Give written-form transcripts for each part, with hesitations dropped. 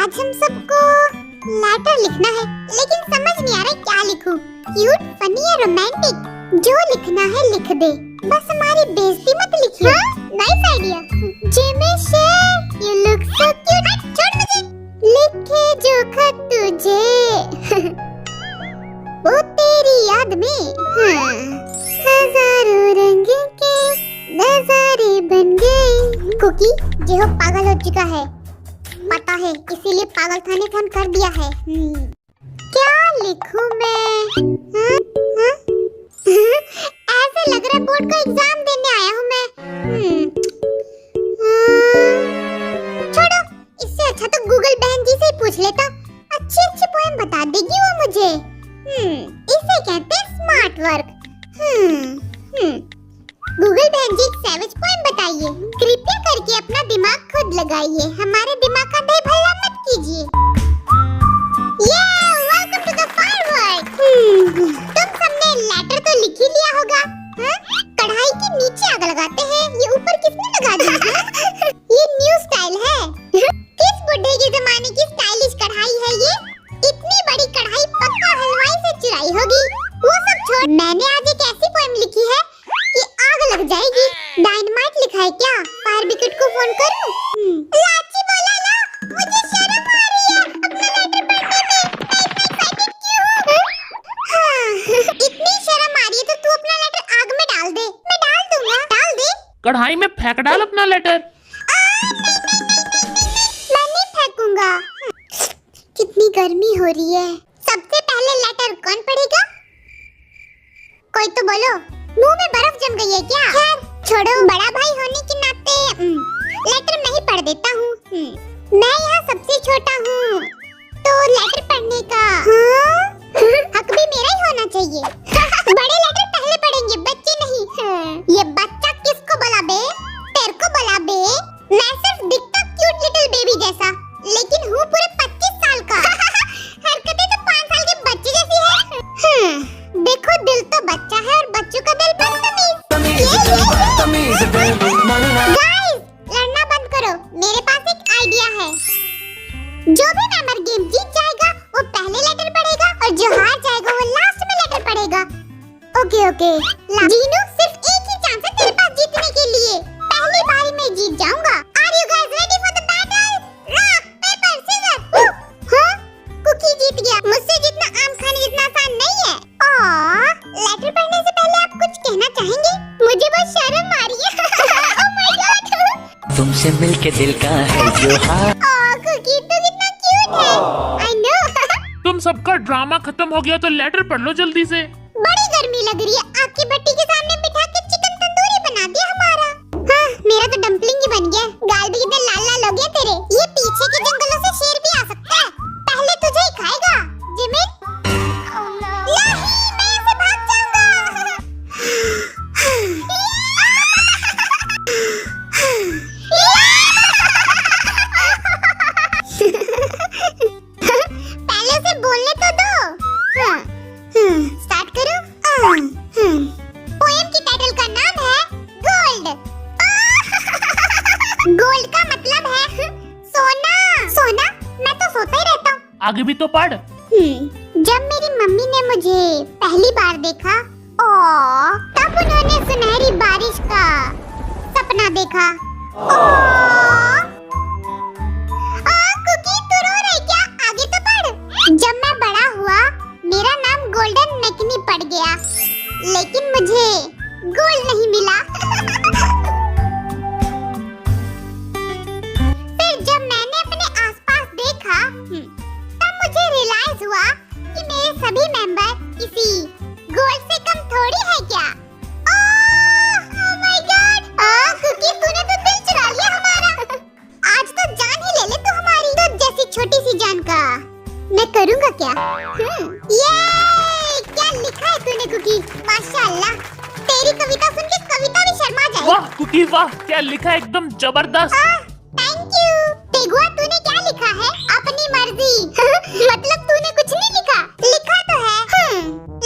आज हम सबको लेटर लिखना है, लेकिन समझ नहीं आ रहा क्या लिखूं। क्यूट, फनी या रोमांटिक, जो लिखना है लिख दे, बस हमारी बेइज्जती मत लिखिए। Nice idea. जिमिश, यू लुक सो क्यूट। छोड़ मुझे। लिखे जो खत तुझे वो तेरी याद में, हजारों रंग के नजारे बन गए। कुकी जो पागल हो चुका है, पता है, इसीलिए पागल खाने खान कर दिया है। क्या लिखूं मैं? ऐसे लग रहा है बोर्ड का एग्जाम देने आया हूँ मैं। छोड़ो, इससे अच्छा तो गूगल बहन जी से ही पूछ लेता। अच्छी अच्छी पोएम बता देगी वो मुझे। इसे कहते हैं स्मार्ट वर्क। गूगल बहन जी एक सैवेज पोएम बताइए। कृपया करके अपना दिमाग खुद लगाइए, हमारे दिमाग का बेभल्ला मत कीजिए। Welcome to the firework. तुम सबने लेटर तो लिख ही लिया होगा। कढ़ाई के नीचे आग लगाते हैं, ये ऊपर किसने लगा दिया? ये न्यू स्टाइल है। किस बुढ़े के जमाने की स्टाइलिश कढ़ाई है ये? इतनी बड़ी कढ़ाई पक्का हलवाई से चुराई होगी। वो सब छोड़, मैंने आज एक ऐसी पोएम लिखी है कि आग लग जाएगी। डायनामाइट लिखा है क्या? फायर ब्रिगेड को फोन करूं? लाची बोला ला, मुझे शर्म आ रही है अपना लेटर पढ़ने में। मैं इतना एक्साइटेड क्यों हूं? इतनी शर्म आ रही है तो तू अपना लेटर आग में डाल दे। मैं डाल दूंगा। डाल दे। कढ़ाई में फेंक डाल अपना लेटर। मैं नहीं फेंकूंगा। कितनी गर्मी हो रही है। सबसे पहले लेटर कौन पढ़ेगा? कोई तो बोलो। मुंह में बर्फ जम गई है क्या? खैर छोड़ो, बड़ा भाई होने के नाते लेटर मैं ही पढ़ देता हूँ। मैं यहाँ सबसे छोटा हूँ, तो लेटर पढ़ने का हक भी मेरा ही होना चाहिए। बड़े लेटर पहले पढ़ेंगे, बच्चे नहीं। ये बच्चा किसको बोला बे? तेरे को बोला बे? मैं सिर्फ दिखता क्यूट लिटिल बेबी जैसा, लेकिन हूँ पूरे 25 साल का। हरकतें तो 5 साल के बच्चे जैसी है। देखो, दिल तो बच्चा है और बच्चों का दिल बदतमीज। गाइस, लड़ना बंद करो, मेरे पास एक आइडिया है। जो भी मेंबर गेम जीत जाएगा वो पहले लेटर पढ़ेगा और जो हार जाएगा वो लास्ट में लेटर पढ़ेगा। ओके। जीनू, सिर्फ एक ही चांस है तेरे पास जीतने के लिए। पहली बारी में जीत जाऊंगा। Are you guys ready for the battle? Rock paper scissor. Kookie जीत गया। मुझसे जितना आम खाने जितना आसान नहीं है। लेटर पढ़ने से पहले आप कुछ कहना चाहेंगे? मुझे बहुत शर्म आ रही है। Oh my God. तुमसे मिलके दिल का है जो कुकी तो कितना क्यूट है। I know. तुम सबका ड्रामा खत्म हो गया तो लेटर पढ़ लो जल्दी से। बड़ी गर्मी लग रही है। आग की भट्टी के सामने बिठा के चिकन तंदूरी बना दिया हमारा। मेरा तो डम्पलिंग ही बन गया। गाल भी कितने लाल लाल हो गए तेरे। ये पीछे के जंगलों से शेर भी आ सकता है। पहले तुझे ही खाएगा जिमिन। नहीं, मैं यहाँ से भाग जाऊंगा। पहले से बोलने तो दो। स्टार्ट करो। पोएम की टाइटल का नाम है गोल्ड। गोल्ड का मतलब है सोना। सोना? मैं तो सोता ही रहता हूँ। आगे भी तो पढ़। जब मेरी मम्मी ने मुझे पहली बार देखा, तब उन्होंने सुनहरी बारिश का सपना देखा। कुकी, तू रो रही क्या? आगे तो पढ़। जब मैं बड़ा हुआ, मेरा नाम गोल्डन मैकनी पड़ गया, लेकिन मुझे गोल्ड नहीं मिला। फिर जब मैंने अपने आसपास देखा, तब मुझे रियलाइज हुआ कि मेरे सभी मेंबर किसी गोल्ड से कम थोड़ी है क्या। Oh my God. कुकी, तूने तो दिल चुरा लिया हमारा। आज तो जान ही ले ले तू हमारी। तो जैसी छोटी सी जान का मैं करूँगा क्या? ये क्या लिखा है तूने कुकी? माशाल्लाह, तेरी कविता सुन के कविता भी शर्मा जाए। वाह कुकी वाह, क्या लिखा है, एकदम जबरदस्त। Thank you. तेगुआ, तूने क्या लिखा है? अपनी मर्जी। मतलब तूने कुछ नहीं लिखा? लिखा तो है।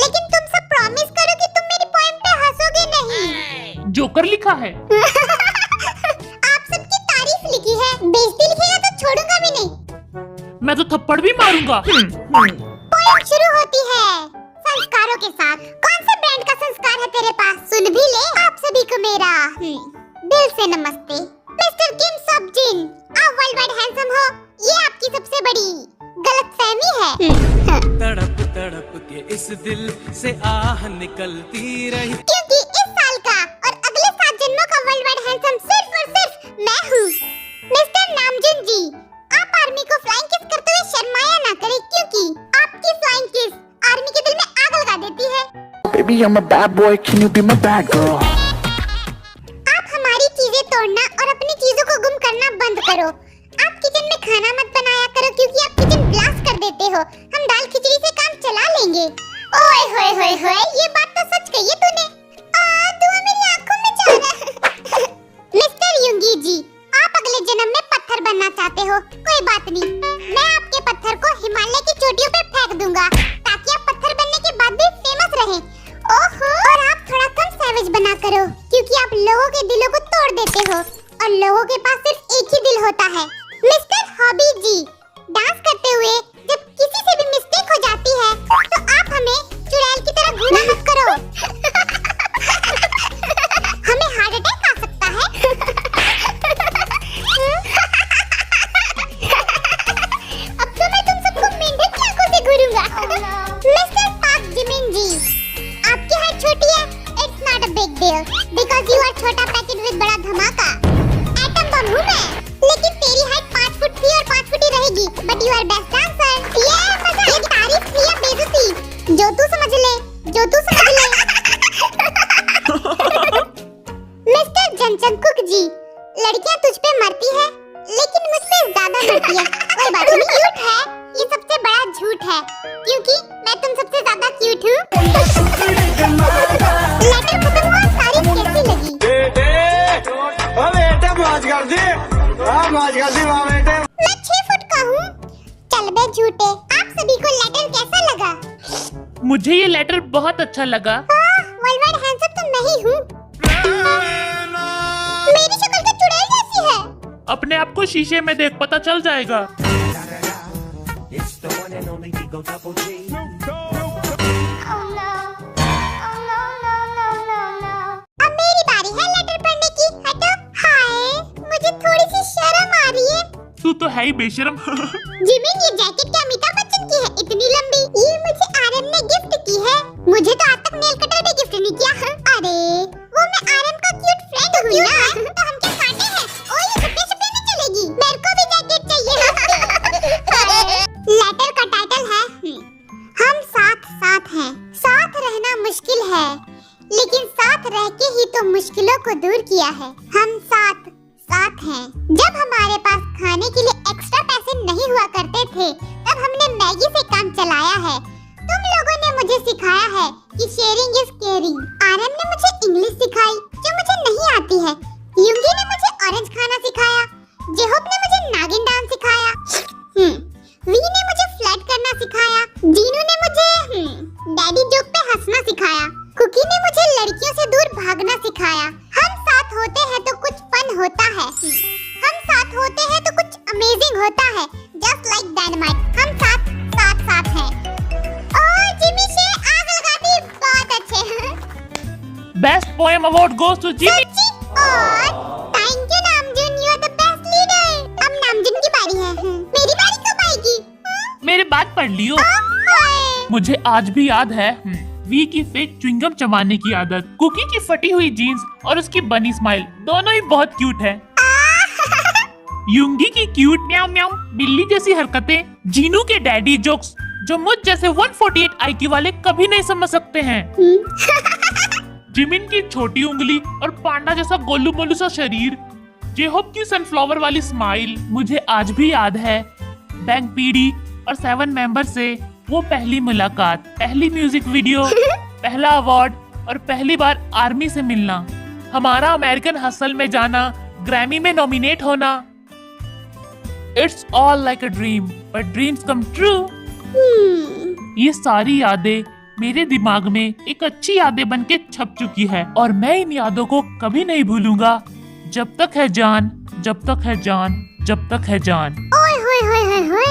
लेकिन तुम सब प्रॉमिस करो कि तुम मेरी पोएम पे हंसोगे नहीं। जोकर लिखा है। आप सबकी तारीफ लिखी है, बेइज्जती लिखेगा तो छोड़ूंगा भी नहीं। मैं तो थप्पड़ भी मारूंगा। पोएम शुरू होती है संस्कारों के साथ। कौन से ब्रांड का संस्कार है तेरे पास? सुन भी ले। आप सभी को मेरा दिल से नमस्ते। मिस्टर किम सब जिन, आप वर्ल्ड वाइड हैंडसम हो, ये आपकी सबसे बड़ी गलतफहमी है। तड़प तड़प के इस दिल से आह निकलती रही, क्योंकि इस साल का और अगले 7 जन्मों का वर्ल्ड वाइड हैंडसम सिर्फ और सिर्फ मैं हूँ। मिस्टर नामजुन जी, आप आर्मी को फ्लाइंग किस करते हुए शर्माया ना करें, क्योंकि आपकी फ्लाइंग किस आर्मी के दिल में आग लगा देती है। Baby, I'm a bad boy, can you be my bad girl? आप हमारी चीजें तोड़ना और अपनी चीजों को गुम करना बंद करो। आप किचन में खाना मत बनाया करो, क्योंकि आप किचन ब्लास्ट कर देते हो। हम दाल खिचड़ी से काम चला लेंगे। ओए होए होए होए, ये बात तो सच कही है तूने। धुआं मेरी आंखों में जा रहा है। मिस्टर युंगी जी, आप अगले जन्म में पत्थर बनना चाहते हो, कोई बात नहीं। मैं आपके पत्थर को हिमालय की चोटियों पे फेंक दूंगा, ताकि आप पत्थर बनने के बाद भी फेमस रहें। ओहो, और आप थोड़ा कम सैवेज बना करो, क्योंकि आप लोगों के दिलों को तोड़ देते हो और लोगों के पास सिर्फ एक ही दिल होता है। मिस्टर हॉबी जी, डांस करते हुए जब किसी से भी मिस्टेक हो जाती है, तो आप हमें चुड़ैल की तरह घूरा मत करो। हमें हार्ट अटैक आ सकता है। अब तो मैं तुम सबको मेंढक की आंखों से घूरूंगा। मिस्टर पाक जिमिन जी, आपकी हाइट छोटी है, it's not a big deal, because you are छोटा पैकेट विद बड़ा धमाका। एटम बम हूँ मैं, लेकिन तेरी हाइट 5 फुट थी और 5 फुट ही रहेगी। But you are best dancer. ये मजा, ये तारीफ थी या बेइज्जती? जो तू समझ ले, जो तू समझ ले। मिस्टर जनचंकुक जी, लड़कियां तुझ पे मरती है, लेकिन मुझ पे ज्यादा मरती है। कोई बात नहीं, क्यूट है, ये सबसे बड़ा झूठ है, क्योंकि मैं तुम सबसे ज्यादा क्यूट हूँ। लेटर खत्म हुआ, तारीफ कैसी लगी? मैं 6 फुट का हूँ। चल बे झूठे, आप सभी को लेटर कैसा लगा? मुझे ये लेटर बहुत अच्छा लगा। वर्ल्ड वाइड हैंडसम तो मैं ही हूँ। मेरी शक्ल तो चुड़ैल जैसी है। अपने आप को शीशे में देख, पता चल जाएगा। अब मेरी बारी है लेटर पढ़ने की। हटो। हाय, मुझे थोड़ी सी शर्म आ रही है। तू तो है ही बेशर्म। जिमिन, ये जैकेट क्या अमिताभ बच्चन की है, इतनी लंबी? ये मुझे आरएम ने गिफ्ट की है। मुझे तो आज तक नेल कटर भी गिफ्ट नहीं किया। अरे, वो मैं आरएम का क्यूट फ्रेंड हूँ ना, तो हम क्या कांटे हैं? ओ, ये सपने में चलेगी। मेरे को भी जैकेट चाहिए। लेटर का टाइटल है हम साथ साथ हैं। साथ रहना मुश्किल है, लेकिन साथ रह के ही तो मुश्किलों को दूर किया है। हम साथ साथ हैं। जब हमारे पास खाने के लिए एक्स्ट्रा पैसे नहीं हुआ करते थे, तब हमने मैगी से काम चलाया है। तुम लोगों ने मुझे सिखाया है कि शेयरिंग इज केयरिंग। आरएम ने मुझे इंग्लिश सिखाई, जो मुझे नहीं आती है। युंगी ने मुझे ऑरेंज खाना सिखाया। जेहोप ने मुझे नागिन डांस सिखाया। वी ने मुझे फ्लर्ट करना सिखाया। जीनू ने मुझे डैडी जोक पे हंसना सिखाया। कुकी ने मुझे लड़कियों से दूर भागना सिखाया। हम साथ होते हैं तो कुछ फन होता है। हम साथ होते हैं तो कुछ अमेजिंग होता है। जस्ट लाइक डायनामाइट, हम साथ साथ साथ हैं। ओह, जिमी से आग लगा दी, बहुत अच्छे। Best poem award goes to Jimmy. और thank you Namjoon, you are the best leader. अब नामजुन की बारी है। मेरी बारी कब आएगी? मेरे बात पढ़ लियो। हाय। मुझे आज भी याद है वी की फेक च्युइंगम चबाने की आदत, कुकी की फटी हुई जीन्स और उसकी बनी स्माइल, दोनों ही बहुत क्यूट है। युंगी की क्यूट म्याऊ म्याऊ बिल्ली जैसी हरकतें, जीनू के डैडी जोक्स जो मुझ जैसे 148 IQ वाले कभी नहीं समझ सकते हैं। जिमिन की छोटी उंगली और पांडा जैसा गोलू मोलू सा शरीर, जेहोप की सनफ्लावर वाली स्माइल मुझे आज भी याद है। बैंक पीडी और 7 मेंबर से वो पहली मुलाकात, पहली म्यूजिक वीडियो, पहला अवार्ड और पहली बार आर्मी से मिलना, हमारा अमेरिकन हसल में जाना, ग्रैमी में नॉमिनेट होना। It's all like a dream, but dreams come true. ये सारी यादें मेरे दिमाग में एक अच्छी यादें बन के छप चुकी है और मैं इन यादों को कभी नहीं भूलूंगा जब तक है जान, जब तक है जान, जब तक है जान। ओए होए होए होए होए।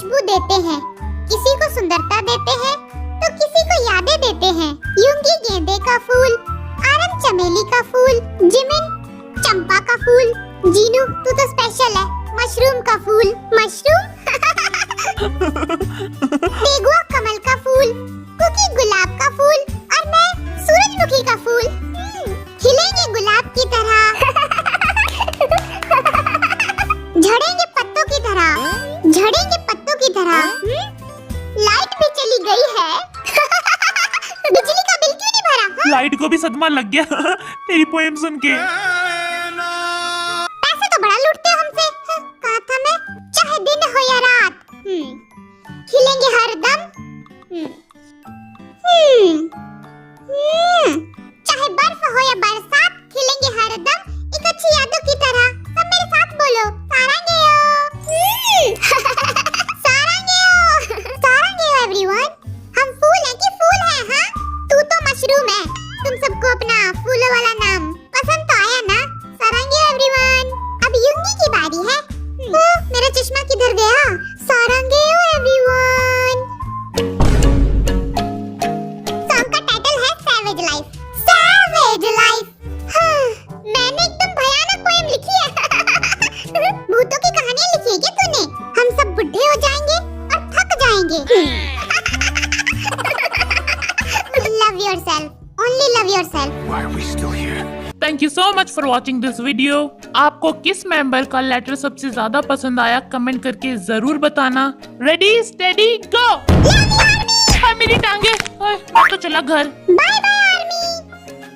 खुशबू देते हैं, किसी को सुंदरता देते हैं तो किसी को यादें देते हैं। यूंगी गेंदे का फूल, आरम चमेली का फूल, जिमिन चंपा का फूल, जीनू तू तो स्पेशल है, मशरूम का फूल, मशरूम तेगुआ कमल का फूल, कुकी गुलाब का फूल और मैं सूरजमुखी का फूल। खिलेंगे गुलाब की तरह, झड़ेंगे पत्तों की तरह, झड़ेंगे पत्तों की तरह। लाइट भी चली गई है। बिजली का बिल क्यों नहीं भरा? लाइट को भी सदमा लग गया तेरी पोएम सुन के। पैसे तो बड़ा लूटते हो हमसे। कहा था मैं, चाहे दिन हो या रात, खिलेंगे हर दम। चाहे बर्फ हो या बरसात, खिलेंगे हर दम एक अच्छी यादों की तरह। सब मेरे साथ बोलो, सारंगेयो। सारंगेयो, सारंगेयो एवरीवन। हम फूल हैं कि फूल हैं? हाँ, तू तो मशरूम है। तुम सबको अपना फूलों वाला नाम पसंद तो आया ना? सारंगेयो एवरीवन। अब युंगी की बारी है। मेरा चश्मा किधर गया? सारंगेयो एवरीवन। सॉन्ग का टाइटल है सैवेज लाइफ। Savage life. मैंने एकदम भयानक पोएम लिखी है। भूतों की कहानियां लिखी है क्या तूने? हम सब बुढ़े हो जाएंगे और थक जाएंगे। Love yourself. Only love yourself. Why are we still here? Thank you so much for watching this video. आपको किस मेंबर का लेटर सबसे ज्यादा पसंद आया कमेंट करके जरूर बताना। रेडी स्टेडी गो। मेरी टांगे, मैं तो चला घर।